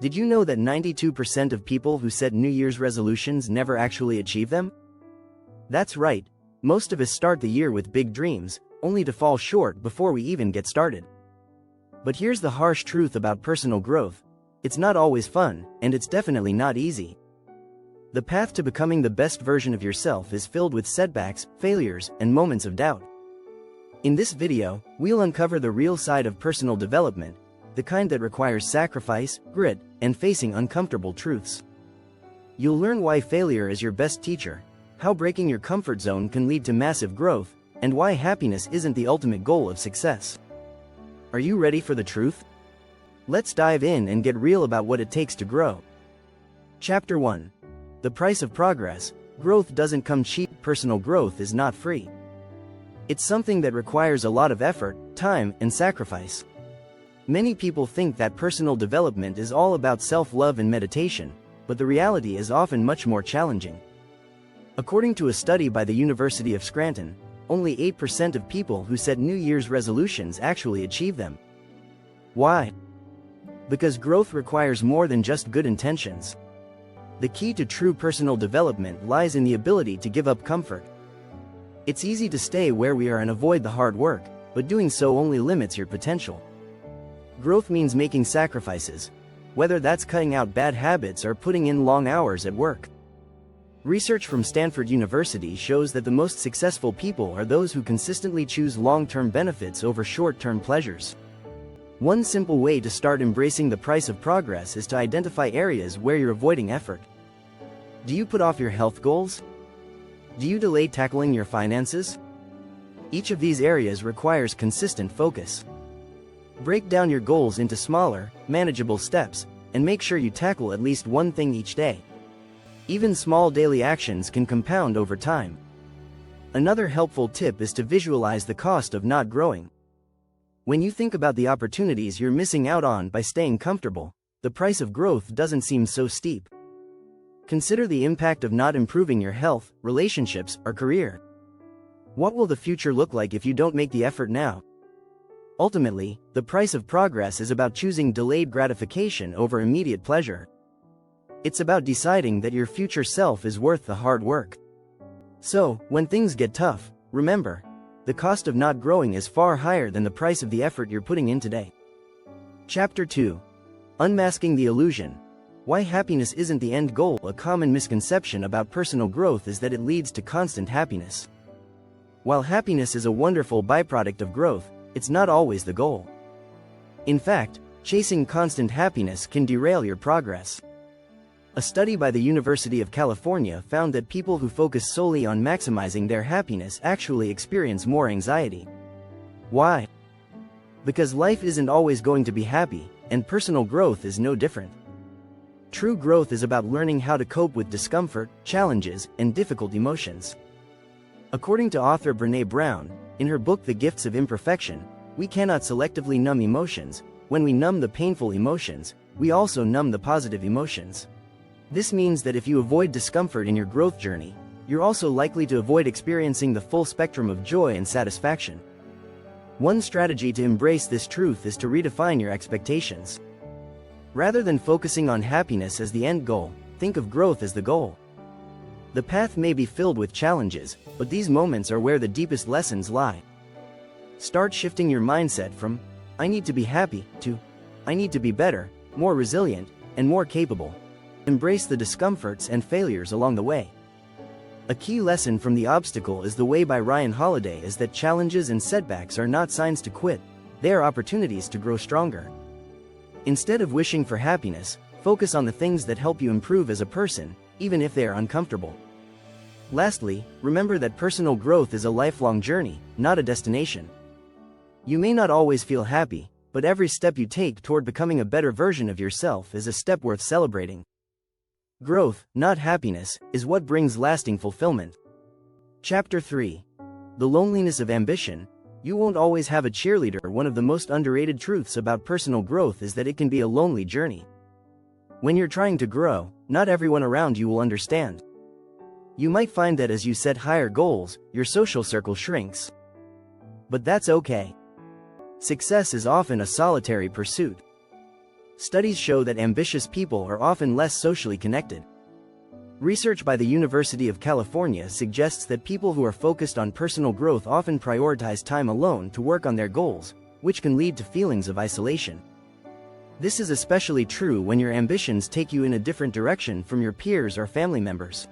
Did you know that 92% of people who set New Year's resolutions never actually achieve them? That's right, most of us start the year with big dreams, only to fall short before we even get started. But here's the harsh truth about personal growth: it's not always fun, and it's definitely not easy. The path to becoming the best version of yourself is filled with setbacks, failures, and moments of doubt. In this video, we'll uncover the real side of personal development, the kind that requires sacrifice, grit, and facing uncomfortable truths. You'll learn why failure is your best teacher, how breaking your comfort zone can lead to massive growth, and why happiness isn't the ultimate goal of success. Are you ready for the truth? Let's dive in and get real about what it takes to grow. Chapter 1. The price of progress. Growth doesn't come cheap. Personal growth is not free. It's something that requires a lot of effort, time, and sacrifice. Many people think that personal development is all about self-love and meditation, but the reality is often much more challenging. According to a study by the University of Scranton, only 8% of people who set New Year's resolutions actually achieve them. Why? Because growth requires more than just good intentions. The key to true personal development lies in the ability to give up comfort. It's easy to stay where we are and avoid the hard work, but doing so only limits your potential. Growth means making sacrifices, whether that's cutting out bad habits or putting in long hours at work. Research from Stanford University shows that the most successful people are those who consistently choose long-term benefits over short-term pleasures. One simple way to start embracing the price of progress is to identify areas where you're avoiding effort. Do you put off your health goals? Do you delay tackling your finances? Each of these areas requires consistent focus. Break down your goals into smaller, manageable steps, and make sure you tackle at least one thing each day. Even small daily actions can compound over time. Another helpful tip is to visualize the cost of not growing. When you think about the opportunities you're missing out on by staying comfortable, the price of growth doesn't seem so steep. Consider the impact of not improving your health, relationships, or career. What will the future look like if you don't make the effort now? Ultimately, the price of progress is about choosing delayed gratification over immediate pleasure. It's about deciding that your future self is worth the hard work. So, when things get tough, remember, the cost of not growing is far higher than the price of the effort you're putting in today. Chapter 2. Unmasking the illusion. Why happiness isn't the end goal. A common misconception about personal growth is that it leads to constant happiness. While happiness is a wonderful byproduct of growth, it's not always the goal. In fact, chasing constant happiness can derail your progress. A study by the University of California found that people who focus solely on maximizing their happiness actually experience more anxiety. Why? Because life isn't always going to be happy, and personal growth is no different. True growth is about learning how to cope with discomfort, challenges, and difficult emotions. According to author Brené Brown, in her book The Gifts of Imperfection, we cannot selectively numb emotions. When we numb the painful emotions, we also numb the positive emotions. This means that if you avoid discomfort in your growth journey, you're also likely to avoid experiencing the full spectrum of joy and satisfaction. One strategy to embrace this truth is to redefine your expectations. Rather than focusing on happiness as the end goal, think of growth as the goal. The path may be filled with challenges, but these moments are where the deepest lessons lie. Start shifting your mindset from, "I need to be happy," to, "I need to be better, more resilient, and more capable." Embrace the discomforts and failures along the way. A key lesson from The Obstacle is the Way by Ryan Holiday is that challenges and setbacks are not signs to quit, they are opportunities to grow stronger. Instead of wishing for happiness, focus on the things that help you improve as a person, even if they are uncomfortable. Lastly, remember that personal growth is a lifelong journey, not a destination. You may not always feel happy, but every step you take toward becoming a better version of yourself is a step worth celebrating. Growth, not happiness, is what brings lasting fulfillment. Chapter 3. The Loneliness of Ambition. You won't always have a cheerleader. One of the most underrated truths about personal growth is that it can be a lonely journey. When you're trying to grow, not everyone around you will understand. You might find that as you set higher goals, your social circle shrinks. But that's okay. Success is often a solitary pursuit. Studies show that ambitious people are often less socially connected. Research by the University of California suggests that people who are focused on personal growth often prioritize time alone to work on their goals, which can lead to feelings of isolation. This is especially true when your ambitions take you in a different direction from your peers or family members.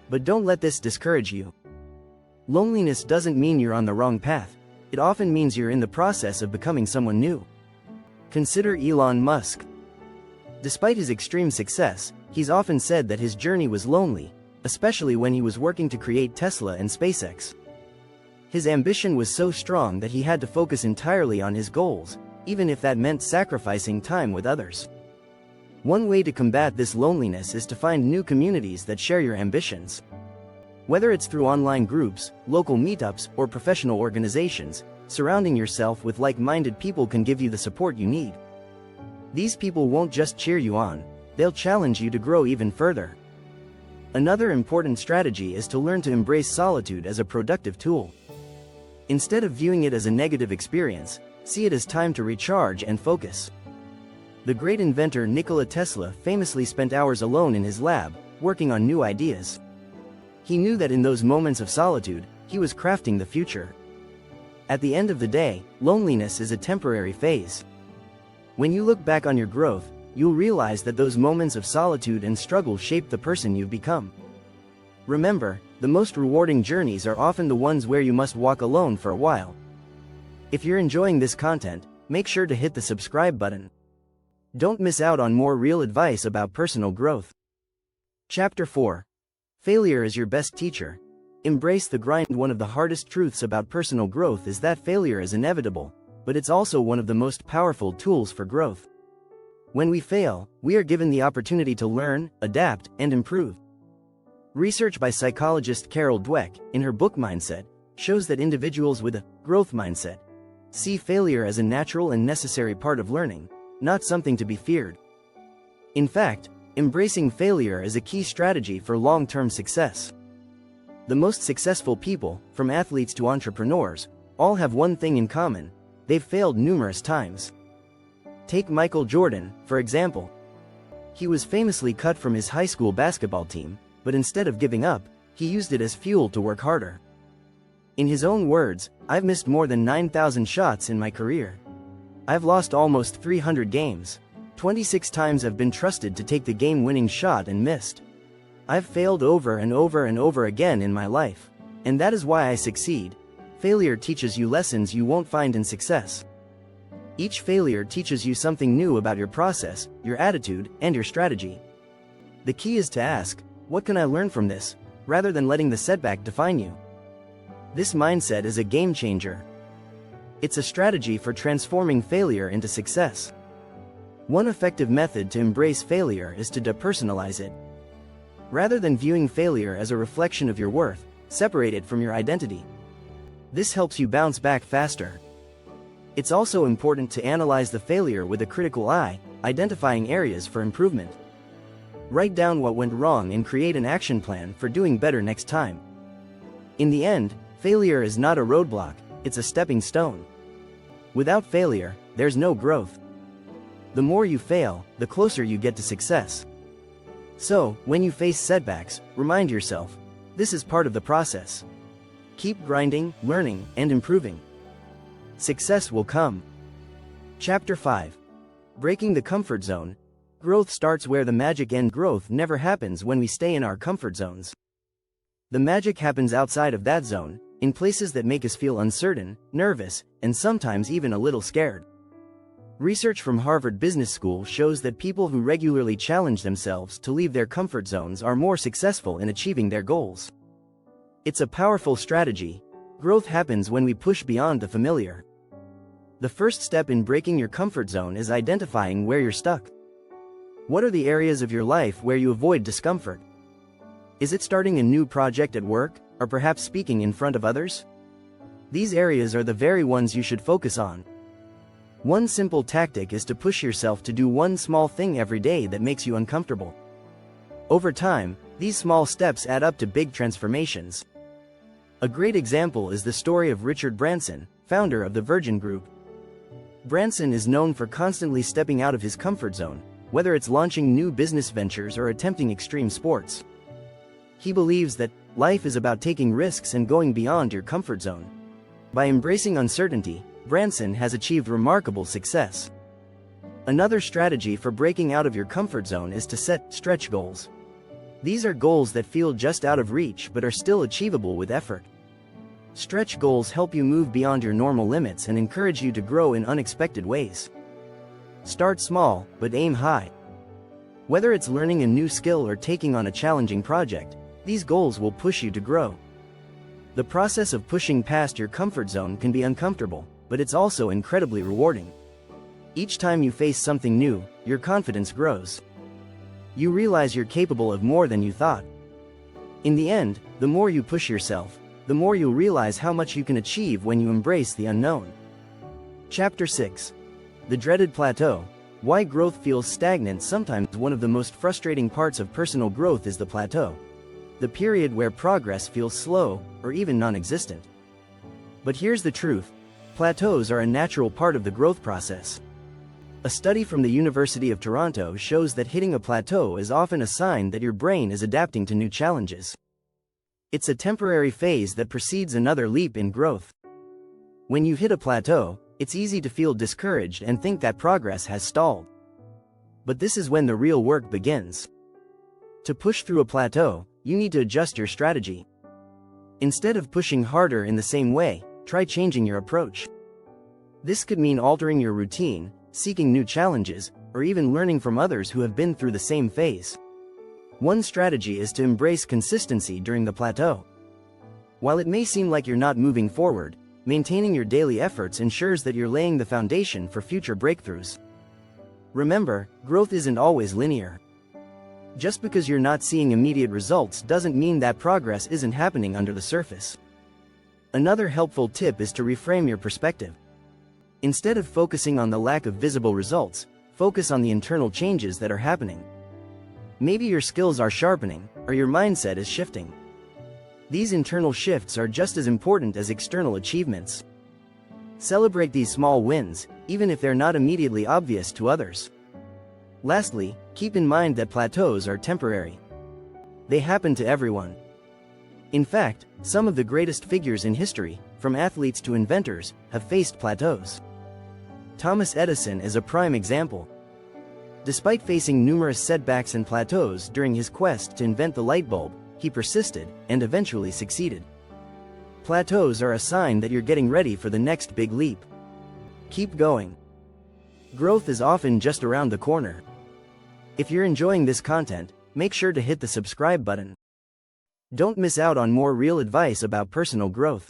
But don't let this discourage you. Loneliness doesn't mean you're on the wrong path. It often means you're in the process of becoming someone new. Consider Elon Musk. Despite his extreme success, he's often said that his journey was lonely, especially when he was working to create Tesla and SpaceX. His ambition was so strong that he had to focus entirely on his goals, even if that meant sacrificing time with others. One way to combat this loneliness is to find new communities that share your ambitions. Whether it's through online groups, local meetups, or professional organizations, surrounding yourself with like-minded people can give you the support you need. These people won't just cheer you on, they'll challenge you to grow even further. Another important strategy is to learn to embrace solitude as a productive tool. Instead of viewing it as a negative experience, see it as time to recharge and focus. The great inventor Nikola Tesla famously spent hours alone in his lab, working on new ideas. He knew that in those moments of solitude, he was crafting the future. At the end of the day, loneliness is a temporary phase. When you look back on your growth, you'll realize that those moments of solitude and struggle shaped the person you've become. Remember, the most rewarding journeys are often the ones where you must walk alone for a while. If you're enjoying this content, make sure to hit the subscribe button. Don't miss out on more real advice about personal growth. Chapter 4. Failure is your best teacher. Embrace the grind. One of the hardest truths about personal growth is that failure is inevitable, but it's also one of the most powerful tools for growth. When we fail, we are given the opportunity to learn, adapt, and improve. Research by psychologist Carol Dweck, in her book Mindset, shows that individuals with a growth mindset see failure as a natural and necessary part of learning, not something to be feared. In fact, embracing failure is a key strategy for long-term success. The most successful people, from athletes to entrepreneurs, all have one thing in common: they've failed numerous times. Take Michael Jordan, for example. He was famously cut from his high school basketball team, but instead of giving up, he used it as fuel to work harder. In his own words, "I've missed more than 9,000 shots in my career. I've lost almost 300 games. 26 times I've been trusted to take the game-winning shot and missed. I've failed over and over and over again in my life. And that is why I succeed." Failure teaches you lessons you won't find in success. Each failure teaches you something new about your process, your attitude, and your strategy. The key is to ask, "What can I learn from this?" rather than letting the setback define you. This mindset is a game changer. It's a strategy for transforming failure into success. One effective method to embrace failure is to depersonalize it. Rather than viewing failure as a reflection of your worth, separate it from your identity. This helps you bounce back faster. It's also important to analyze the failure with a critical eye, identifying areas for improvement. Write down what went wrong and create an action plan for doing better next time. In the end, failure is not a roadblock, it's a stepping stone. Without failure, there's no growth. The more you fail, the closer you get to success. So, when you face setbacks, remind yourself, this is part of the process. Keep grinding, learning, and improving. Success will come. Chapter 5. Breaking the comfort zone. Growth starts where the magic ends. Growth never happens when we stay in our comfort zones. The magic happens outside of that zone, in places that make us feel uncertain, nervous, and sometimes even a little scared. Research from Harvard Business School shows that people who regularly challenge themselves to leave their comfort zones are more successful in achieving their goals. It's a powerful strategy. Growth happens when we push beyond the familiar. The first step in breaking your comfort zone is identifying where you're stuck. What are the areas of your life where you avoid discomfort? Is it starting a new project at work, or perhaps speaking in front of others? These areas are the very ones you should focus on. One simple tactic is to push yourself to do one small thing every day that makes you uncomfortable. Over time, these small steps add up to big transformations. A great example is the story of Richard Branson, founder of the Virgin Group. Branson is known for constantly stepping out of his comfort zone, whether it's launching new business ventures or attempting extreme sports. He believes that life is about taking risks and going beyond your comfort zone. By embracing uncertainty, Branson has achieved remarkable success. Another strategy for breaking out of your comfort zone is to set stretch goals. These are goals that feel just out of reach but are still achievable with effort. Stretch goals help you move beyond your normal limits and encourage you to grow in unexpected ways. Start small, but aim high. Whether it's learning a new skill or taking on a challenging project, these goals will push you to grow. The process of pushing past your comfort zone can be uncomfortable, but it's also incredibly rewarding. Each time you face something new, your confidence grows. You realize you're capable of more than you thought. In the end, the more you push yourself, the more you'll realize how much you can achieve when you embrace the unknown. Chapter 6. The Dreaded Plateau. Why growth feels stagnant. Sometimes one of the most frustrating parts of personal growth is the plateau. The period where progress feels slow, or even non-existent. But here's the truth. Plateaus are a natural part of the growth process. A study from the University of Toronto shows that hitting a plateau is often a sign that your brain is adapting to new challenges. It's a temporary phase that precedes another leap in growth. When you hit a plateau, it's easy to feel discouraged and think that progress has stalled. But this is when the real work begins. To push through a plateau, you need to adjust your strategy. Instead of pushing harder in the same way, try changing your approach. This could mean altering your routine, seeking new challenges, or even learning from others who have been through the same phase. One strategy is to embrace consistency during the plateau. While it may seem like you're not moving forward, maintaining your daily efforts ensures that you're laying the foundation for future breakthroughs. Remember, growth isn't always linear. Just because you're not seeing immediate results doesn't mean that progress isn't happening under the surface. Another helpful tip is to reframe your perspective. Instead of focusing on the lack of visible results, focus on the internal changes that are happening. Maybe your skills are sharpening, or your mindset is shifting. These internal shifts are just as important as external achievements. Celebrate these small wins, even if they're not immediately obvious to others. Lastly, keep in mind that plateaus are temporary. They happen to everyone. In fact, some of the greatest figures in history, from athletes to inventors, have faced plateaus. Thomas Edison is a prime example. Despite facing numerous setbacks and plateaus during his quest to invent the light bulb, he persisted and eventually succeeded. Plateaus are a sign that you're getting ready for the next big leap. Keep going. Growth is often just around the corner. If you're enjoying this content, make sure to hit the subscribe button. Don't miss out on more real advice about personal growth.